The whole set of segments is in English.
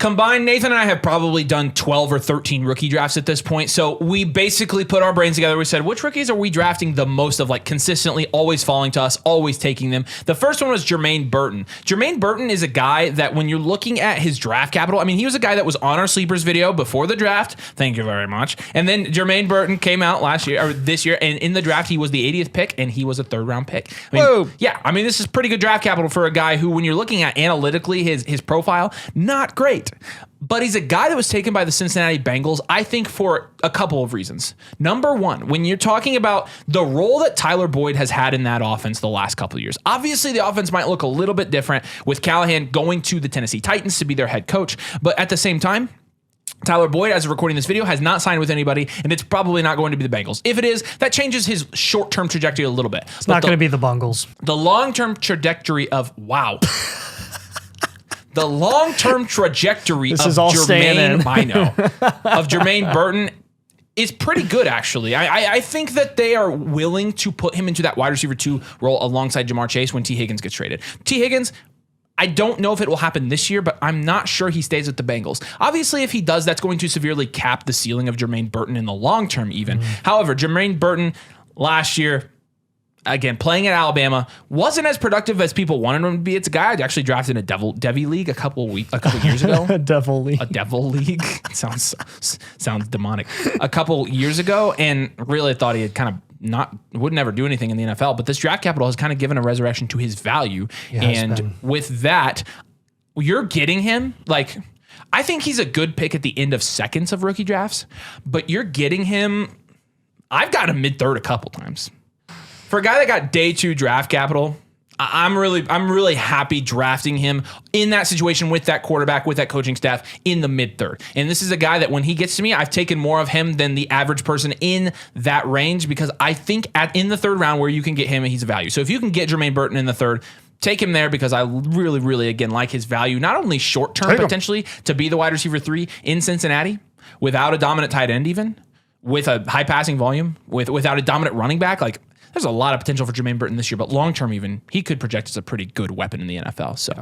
Combined, Nathan and I have probably done 12 or 13 rookie drafts at this point. So we basically put our brains together. We said, which rookies are we drafting the most of, like consistently always falling to us, always taking them? The first one was Jermaine Burton. Jermaine Burton is a guy that when you're looking at his draft capital, I mean, he was a guy that was on our sleepers video before the draft. Thank you very much. And then Jermaine Burton came out this year, and in the draft, he was the 80th pick, and he was a third round pick. I mean, Whoa. Yeah, I mean, this is pretty good draft capital for a guy who, when you're looking at analytically his profile, not great. But he's a guy that was taken by the Cincinnati Bengals, I think, for a couple of reasons. Number one, when you're talking about the role that Tyler Boyd has had in that offense the last couple of years, obviously the offense might look a little bit different with Callahan going to the Tennessee Titans to be their head coach. But at the same time, Tyler Boyd, as of recording this video, has not signed with anybody, and it's probably not going to be the Bengals. If it is, that changes his short-term trajectory a little bit. It's not going to be the Bungles. The long-term trajectory of, wow. The long-term trajectory of Jermaine Burton is pretty good, actually. I think that they are willing to put him into that wide receiver 2 role alongside Jamar Chase when T. Higgins gets traded. T. Higgins, I don't know if it will happen this year, but I'm not sure he stays with the Bengals. Obviously, if he does, that's going to severely cap the ceiling of Jermaine Burton in the long term even. However, Jermaine Burton last year, again, playing at Alabama, wasn't as productive as people wanted him to be. It's a guy I actually drafted in a Devy league a couple years ago. A devil league. A devil league. sounds demonic. A couple years ago, and really thought he had kind of would never do anything in the NFL. But this draft capital has kind of given a resurrection to his value. And with that, you're getting him like, I think he's a good pick at the end of seconds of rookie drafts, but you're getting him. I've got him mid-third a couple times. For a guy that got day 2 draft capital, I'm really happy drafting him in that situation with that quarterback, with that coaching staff in the mid-third. And this is a guy that when he gets to me, I've taken more of him than the average person in that range, because I think in the third round where you can get him, he's a value. So if you can get Jermaine Burton in the third, take him there, because I really, really, again, like his value, not only short-term potentially to be the wide receiver 3 in Cincinnati without a dominant tight end even, with a high passing volume, without a dominant running back, like, there's a lot of potential for Jermaine Burton this year, but long-term even, he could project as a pretty good weapon in the NFL. So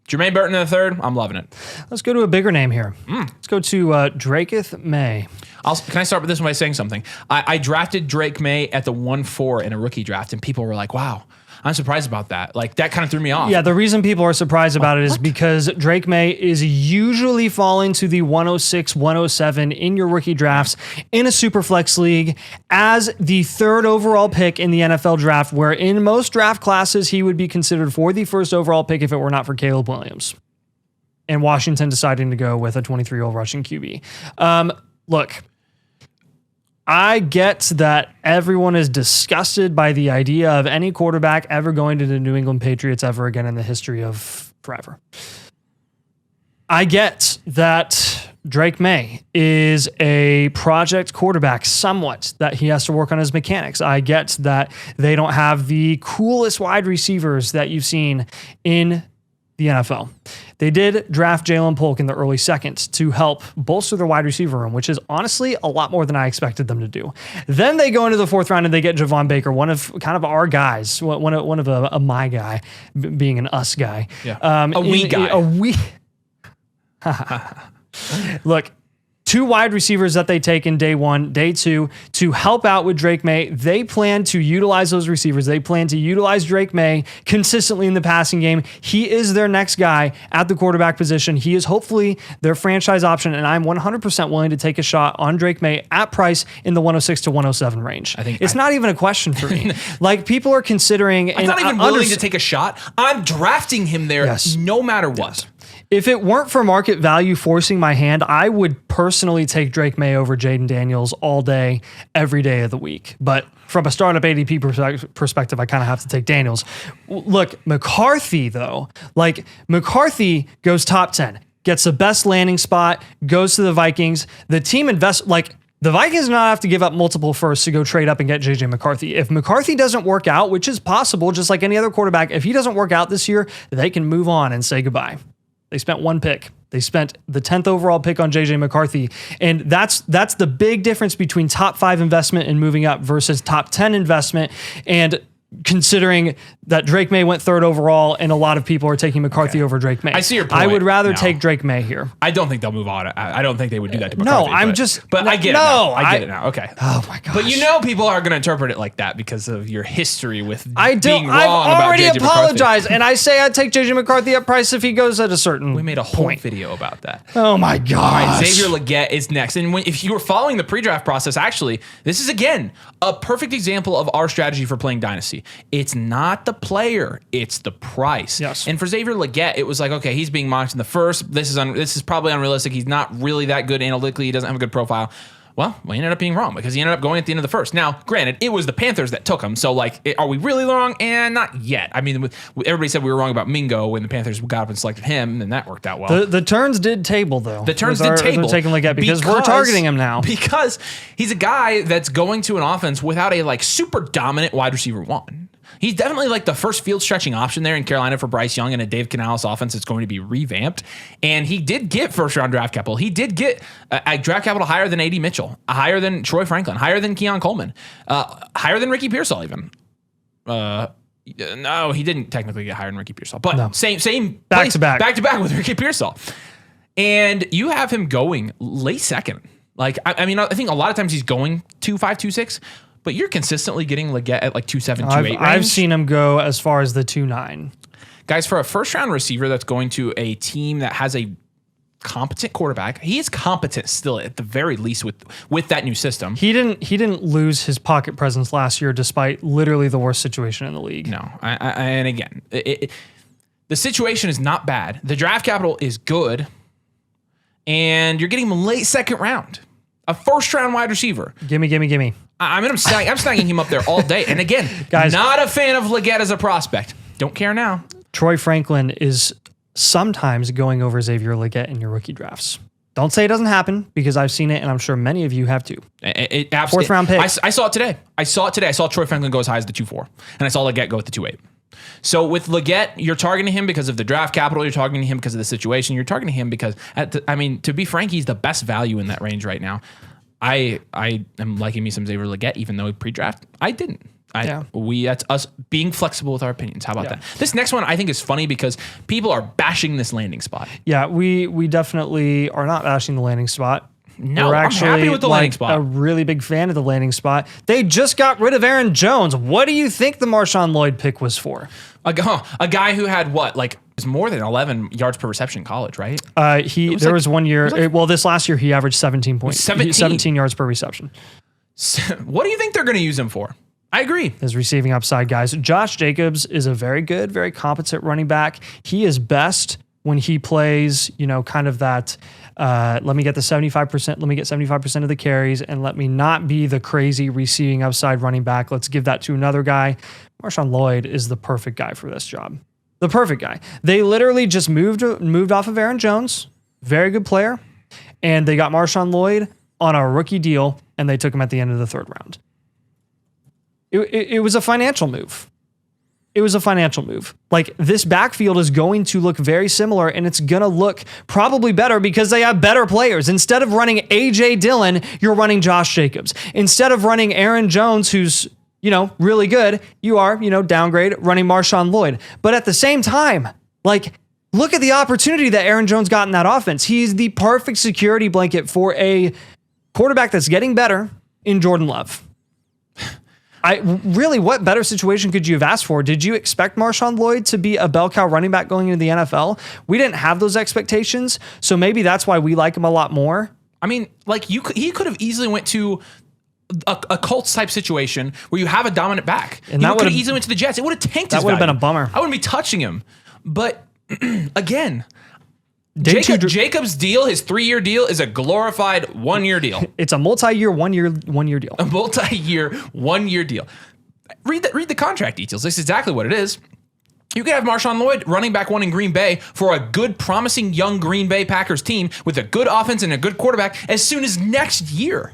Jermaine Burton in the third, I'm loving it. Let's go to a bigger name here. Let's go to Draketh May. Can I start with this by saying something? I drafted Drake May at the 1-4 in a rookie draft, and people were like, wow, I'm surprised about that. Like, that kind of threw me off. Yeah, the reason people are surprised about it is because Drake May is usually falling to the 106, 107 in your rookie drafts in a super flex league as the 3rd overall pick in the NFL draft, where in most draft classes, he would be considered for the 1st overall pick if it were not for Caleb Williams. And Washington deciding to go with a 23-year-old rushing QB. Look, I get that everyone is disgusted by the idea of any quarterback ever going to the New England Patriots ever again in the history of forever. I get that Drake May is a project quarterback somewhat, that he has to work on his mechanics. I get that they don't have the coolest wide receivers that you've seen in the NFL. They did draft Jalen Polk in the early second to help bolster their wide receiver room, which is honestly a lot more than I expected them to do. Then they go into the 4th round and they get Javon Baker, one of kind of our guys, one of a my guy, being an us guy. Yeah. A we guy. A we. Look, 2 wide receivers that they take in day 1, day 2 to help out with Drake May. They plan to utilize those receivers. They plan to utilize Drake May consistently in the passing game. He is their next guy at the quarterback position. He is hopefully their franchise option, and I'm 100% willing to take a shot on Drake May at price in the 106 to 107 range. I think it's not even a question for me. Like, people are considering. I'm not even willing to take a shot. I'm drafting him there no matter what. If it weren't for market value forcing my hand, I would personally take Drake May over Jaden Daniels all day, every day of the week. But from a startup ADP perspective, I kind of have to take Daniels. Look, McCarthy, though, like McCarthy goes top 10, gets the best landing spot, goes to the Vikings. The team invests, like, the Vikings do not have to give up multiple firsts to go trade up and get JJ McCarthy. If McCarthy doesn't work out, which is possible, just like any other quarterback, if he doesn't work out this year, they can move on and say goodbye. They spent 1 pick. They spent the 10th overall pick on JJ McCarthy. And that's the big difference between top 5 investment and moving up versus top 10 investment. And considering that Drake May went 3rd overall and a lot of people are taking McCarthy over Drake May. I see your point. I would rather now. take Drake May here. I don't think they'll move on. I don't think they would do that to McCarthy. No, I'm just... But I get it now. I get it now. Okay. Oh my gosh. But people are going to interpret it like that because of your history with being wrong I've already about JJ apologized, McCarthy. and I say I'd take JJ McCarthy at price if he goes at a certain We made a whole point. video about that. Oh my gosh. All right, Xavier Legette is next. And if you were following the pre-draft process, actually, this is, again, a perfect example of our strategy for playing Dynasty. It's not the player, it's the price. Yes. And for Xavier Legette, it was like, okay, he's being mocked in the first. This is probably unrealistic. He's not really that good analytically. He doesn't have a good profile. Well, we ended up being wrong because he ended up going at the end of the first. Now, granted, it was the Panthers that took him. So, are we really wrong? And not yet. I mean, everybody said we were wrong about Mingo when the Panthers got up and selected him, and that worked out well. The turns did table, though. The turns did table. Taking Legette because we're targeting him now. Because he's a guy that's going to an offense without a super dominant wide receiver one. He's definitely the first field stretching option there in Carolina for Bryce Young and a Dave Canales offense that's going to be revamped. And he did get first round draft capital. He did get a draft capital higher than A.D. Mitchell, higher than Troy Franklin, higher than Keon Coleman, higher than Ricky Pearsall even. No, he didn't technically get higher than Ricky Pearsall, but no. same back to back with Ricky Pearsall. And you have him going late second. I think a lot of times he's going 2.5, 2.6. But you're consistently getting Legette at 2.7, 2.8 range. I've seen him go as far as the 2.9. Guys, for a first-round receiver that's going to a team that has a competent quarterback, he is competent still at the very least with that new system. He didn't lose his pocket presence last year despite literally the worst situation in the league. No, and again, the situation is not bad. The draft capital is good, and you're getting him late second round. A first-round wide receiver. Gimme. I'm snagging him up there all day. And again, guys, not a fan of Legette as a prospect. Don't care now. Troy Franklin is sometimes going over Xavier Legette in your rookie drafts. Don't say it doesn't happen because I've seen it and I'm sure many of you have too. Fourth round pick. I saw it today. I saw Troy Franklin go as high as the 2.4 and I saw Legette go at the 2.8. So with Legette, you're targeting him because of the draft capital. You're targeting him because of the situation. You're targeting him because, to be frank, he's the best value in that range right now. I am liking me some Xavier Legette, even though pre-draft I didn't. That's us being flexible with our opinions. How about that? This next one I think is funny because people are bashing this landing spot. Yeah, we definitely are not bashing the landing spot. No, we're actually I'm happy with the landing spot. A really big fan of the landing spot. They just got rid of Aaron Jones. What do you think the Marshawn Lloyd pick was for? A guy who had was more than 11 yards per reception in college, right? There was 1 year. This last year he averaged 17 yards per reception. What do you think they're going to use him for? I agree. His receiving upside, guys. Josh Jacobs is a very good, very competent running back. He is best when he plays, kind of that, let me get the 75%, let me get 75% of the carries, and let me not be the crazy receiving upside running back. Let's give that to another guy. Marshawn Lloyd is the perfect guy for this job. The perfect guy. They literally just moved off of Aaron Jones, very good player, and they got Marshawn Lloyd on a rookie deal, and they took him at the end of the 3rd round. It was a financial move. It was a financial move. This backfield is going to look very similar, and it's going to look probably better because they have better players. Instead of running A.J. Dillon, you're running Josh Jacobs. Instead of running Aaron Jones, who's really good, you are, downgrade, running Marshawn Lloyd. But at the same time, look at the opportunity that Aaron Jones got in that offense. He's the perfect security blanket for a quarterback that's getting better in Jordan Love. What better situation could you have asked for? Did you expect Marshawn Lloyd to be a bell cow running back going into the NFL? We didn't have those expectations, so maybe that's why we like him a lot more. I mean, he could have easily went to a Colts type situation where you have a dominant back. And that would have easily went to the Jets. It would have tanked his value. That would have been a bummer. I wouldn't be touching him. But again, Jacob's deal, his 3-year deal, is a glorified 1-year deal. It's a multi-year, one year deal. A multi-year, 1-year deal. Read the contract details. This is exactly what it is. You could have Marshawn Lloyd, running back 1 in Green Bay, for a good, promising young Green Bay Packers team with a good offense and a good quarterback as soon as next year.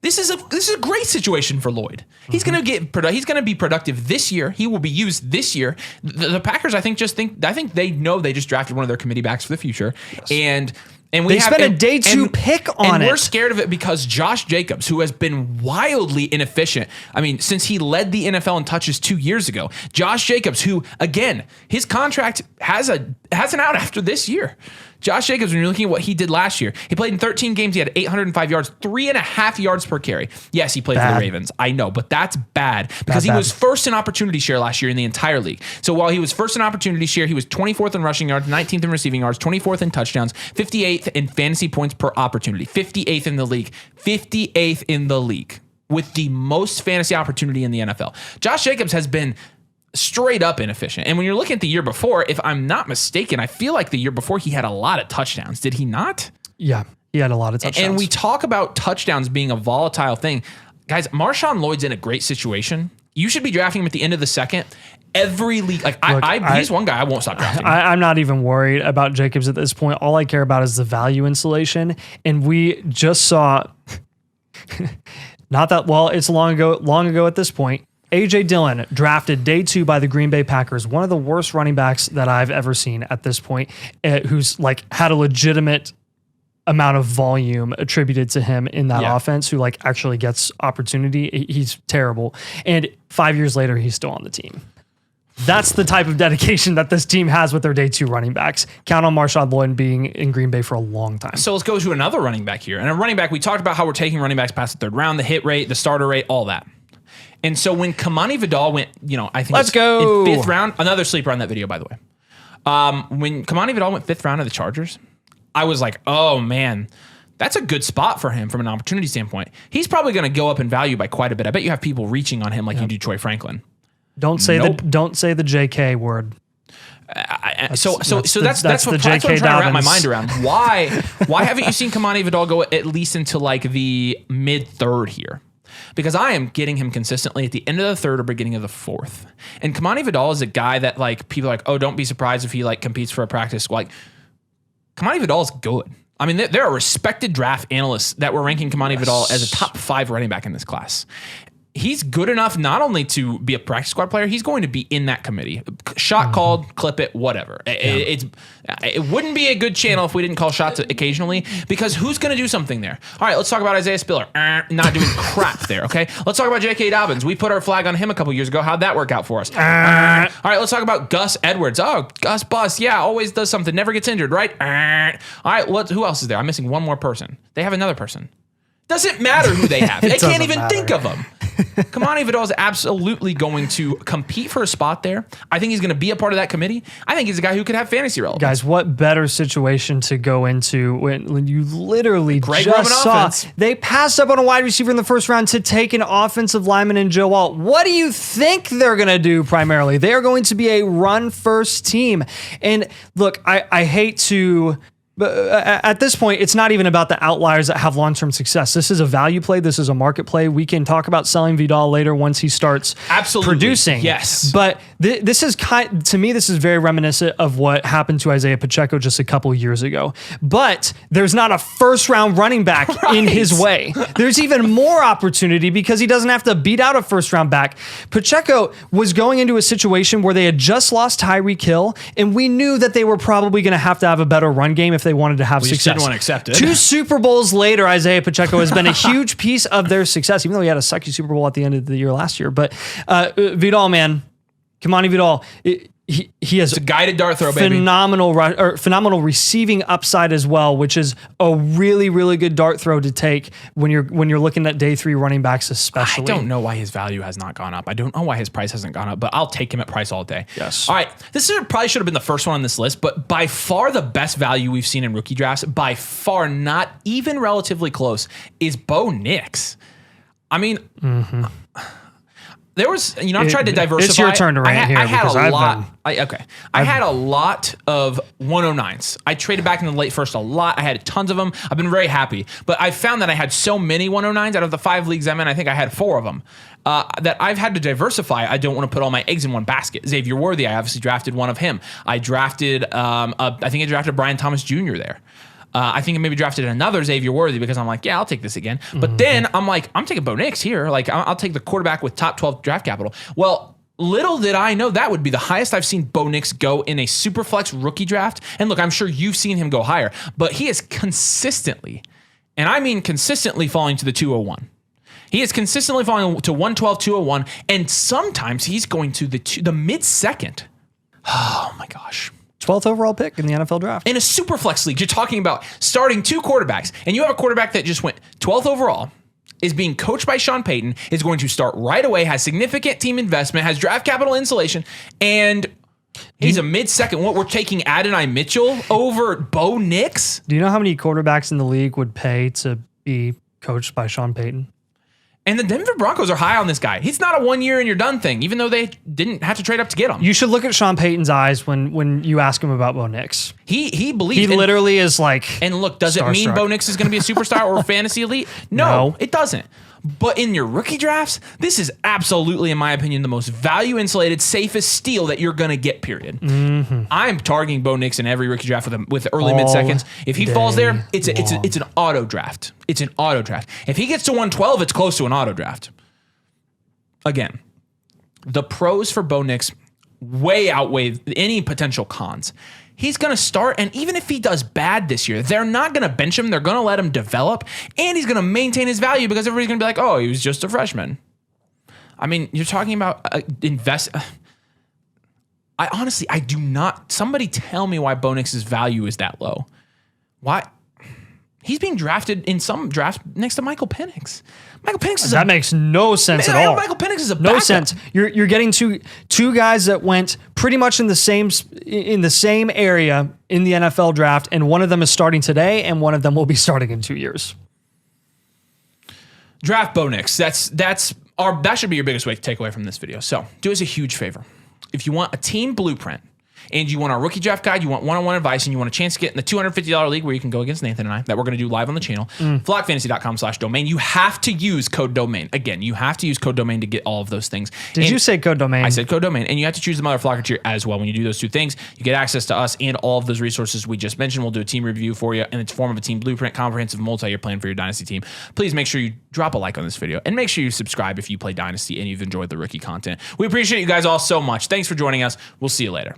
This is a great situation for Lloyd. He's going to be productive this year. He will be used this year. The Packers, I think they know they just drafted one of their committee backs for the future. Yes. And And they spent a day 2 pick on it. And we're scared of it because Josh Jacobs, who has been wildly inefficient, I mean, since he led the NFL in touches 2 years ago, Josh Jacobs, who, again, his contract has an out after this year. Josh Jacobs, when you're looking at what he did last year, he played in 13 games. He had 805 yards, 3.5 yards per carry. Yes, he played for the Ravens. I know, but that's bad because he was first in opportunity share last year in the entire league. So while he was first in opportunity share, he was 24th in rushing yards, 19th in receiving yards, 24th in touchdowns, 58th in fantasy points per opportunity, 58th in the league, 58th in the league with the most fantasy opportunity in the NFL. Josh Jacobs has been straight up inefficient. And when you're looking at the year before, if I'm not mistaken, I feel like the year before he had a lot of touchdowns. Did he not? Yeah, he had a lot of touchdowns. And we talk about touchdowns being a volatile thing. Guys, Marshawn Lloyd's in a great situation. You should be drafting him at the end of the second. Every league, like he's one guy I won't stop drafting. I'm not even worried about Jacobs at this point. All I care about is the value insulation. And we just saw, it's long ago at this point, A.J. Dillon drafted day 2 by the Green Bay Packers, one of the worst running backs that I've ever seen at this point, who's like had a legitimate amount of volume attributed to him in that offense, who like actually gets opportunity. He's terrible. And 5 years later, he's still on the team. That's the type of dedication that this team has with their day 2 running backs. Count on Marshawn Lloyd being in Green Bay for a long time. So let's go to another running back here. And a running back, we talked about how we're taking running backs past the 3rd round, the hit rate, the starter rate, all that. And so when Kamani Vidal went, I think let's go in 5th round, another sleeper on that video, by the way. When Kamani Vidal went 5th round of the Chargers, I was like, oh man, that's a good spot for him from an opportunity standpoint. He's probably going to go up in value by quite a bit. I bet you have people reaching on him like you do Troy Franklin. Don't say the JK word. That's what I'm trying to wrap my mind around. Why haven't you seen Kamani Vidal go at least into like the mid-3rd here? Because I am getting him consistently at the end of the 3rd or beginning of the 4th. And Kamani Vidal is a guy that like people are like, oh, don't be surprised if he like competes for a practice squad. Like, Kamani Vidal is good. I mean, there are respected draft analysts that were ranking Kamani Vidal as a top 5 running back in this class. He's good enough not only to be a practice squad player, he's going to be in that committee. Shot called, clip it, whatever. It wouldn't be a good channel if we didn't call shots occasionally, because who's going to do something there? All right, let's talk about Isaiah Spiller. Not doing crap there, okay? Let's talk about J.K. Dobbins. We put our flag on him a couple years ago. How'd that work out for us? All right, let's talk about Gus Edwards. Oh, Gus Bus. Yeah, always does something. Never gets injured, right? All right, who else is there? I'm missing one more person. They have another person. Doesn't matter who they have. They can't even think of them. Kamani Vidal is absolutely going to compete for a spot there. I think he's going to be a part of that committee. I think he's a guy who could have fantasy relevance. Guys, what better situation to go into when you literally just saw offense. They passed up on a wide receiver in the 1st round to take an offensive lineman in Joe Alt. What do you think they're going to do primarily? They're going to be a run-first team. And look, I hate to... But at this point, it's not even about the outliers that have long-term success. This is a value play. This is a market play. We can talk about selling Vidal later once he starts producing. Yes. But this is to me, this is very reminiscent of what happened to Isaiah Pacheco just a couple years ago. But there's not a 1st-round running back in his way. There's even more opportunity because he doesn't have to beat out a 1st-round back. Pacheco was going into a situation where they had just lost Tyreek Hill, and we knew that they were probably going to have a better run game if they wanted to have success. Didn't want to accept it. 2 Super Bowls later, Isaiah Pacheco has been a huge piece of their success, even though he had a sucky Super Bowl at the end of the year last year. But Vidal, man, Kamani Vidal, he has a guided dart throw, baby. Phenomenal receiving upside as well, which is a really, really good dart throw to take when you're looking at day 3 running backs, especially. I don't know why his value has not gone up. I don't know why his price hasn't gone up, but I'll take him at price all day. Yes. All right. Probably should have been the first one on this list, but by far the best value we've seen in rookie drafts, by far not even relatively close, is Bo Nix. I mean... Mm-hmm. There was, I've tried to diversify. It's your turn to rant here. I had a lot of 109s. I traded back in the late 1st a lot. I had tons of them. I've been very happy. But I found that I had so many 109s out of the 5 leagues I'm in. I think I had 4 of them that I've had to diversify. I don't want to put all my eggs in one basket. Xavier Worthy, I obviously drafted one of him. I drafted, I think I drafted Brian Thomas Jr. there. I think I maybe drafted another Xavier Worthy because I'm like, yeah, I'll take this again. But then I'm like, I'm taking Bo Nix here. Like, I'll take the quarterback with top 12 draft capital. Well, Little did I know that would be the highest I've seen Bo Nix go in a Superflex rookie draft. And look, I'm sure you've seen him go higher, but he is consistently, and I mean consistently, falling to the 201. He is consistently falling to 112, 201, and sometimes he's going to the mid-second. Oh my gosh. 12th overall pick in the NFL draft. In a Superflex league, you're talking about starting 2 quarterbacks, and you have a quarterback that just went 12th overall, is being coached by Sean Payton, is going to start right away, has significant team investment, has draft capital insulation, and he's a mid-second. What, we're taking Adonai Mitchell over Bo Nix? Do you know how many quarterbacks in the league would pay to be coached by Sean Payton? And the Denver Broncos are high on this guy. He's not a 1 year and you're done thing, even though they didn't have to trade up to get him. You should look at Sean Payton's eyes when you ask him about Bo Nix. He believes. He literally is like. And look, does it mean Bo Nix is going to be a superstar or fantasy elite? No, it doesn't. But in your rookie drafts, this is absolutely, in my opinion, the most value-insulated, safest steal that you're going to get, period. Mm-hmm. I'm targeting Bo Nix in every rookie draft with early mid-seconds. If he falls there, it's an auto draft. It's an auto draft. If he gets to 112, it's close to an auto draft. Again, the pros for Bo Nix way outweigh any potential cons. He's going to start, and even if he does bad this year, they're not going to bench him. They're going to let him develop, and he's going to maintain his value because everybody's going to be like, oh, he was just a freshman. I mean, you're talking about I do not. Somebody tell me why Bo Nix's value is that low. Why? He's being drafted in some drafts next to Michael Penix. Michael Penix is makes no sense at all. Michael Penix is a no backup. sense. You're getting two guys that went pretty much in the same area in the NFL draft, and one of them is starting today, and one of them will be starting in 2 years. Draft Bo Nix. That should be your biggest way to take away from this video. So do us a huge favor. If you want a team blueprint, and you want our rookie draft guide, you want one-on-one advice, and you want a chance to get in the $250 league where you can go against Nathan and I, that we're going to do live on the channel, flockfantasy.com/domain. You have to use code domain. Again, you have to use code domain to get all of those things. Did you say code domain? I said code domain. And you have to choose the Mother Flocker tier as well. When you do those 2 things, you get access to us and all of those resources we just mentioned. We'll do a team review for you in its form of a team blueprint, comprehensive multi-year plan for your Dynasty team. Please make sure you drop a like on this video, and make sure you subscribe if you play Dynasty and you've enjoyed the rookie content. We appreciate you guys all so much. Thanks for joining us. We'll see you later.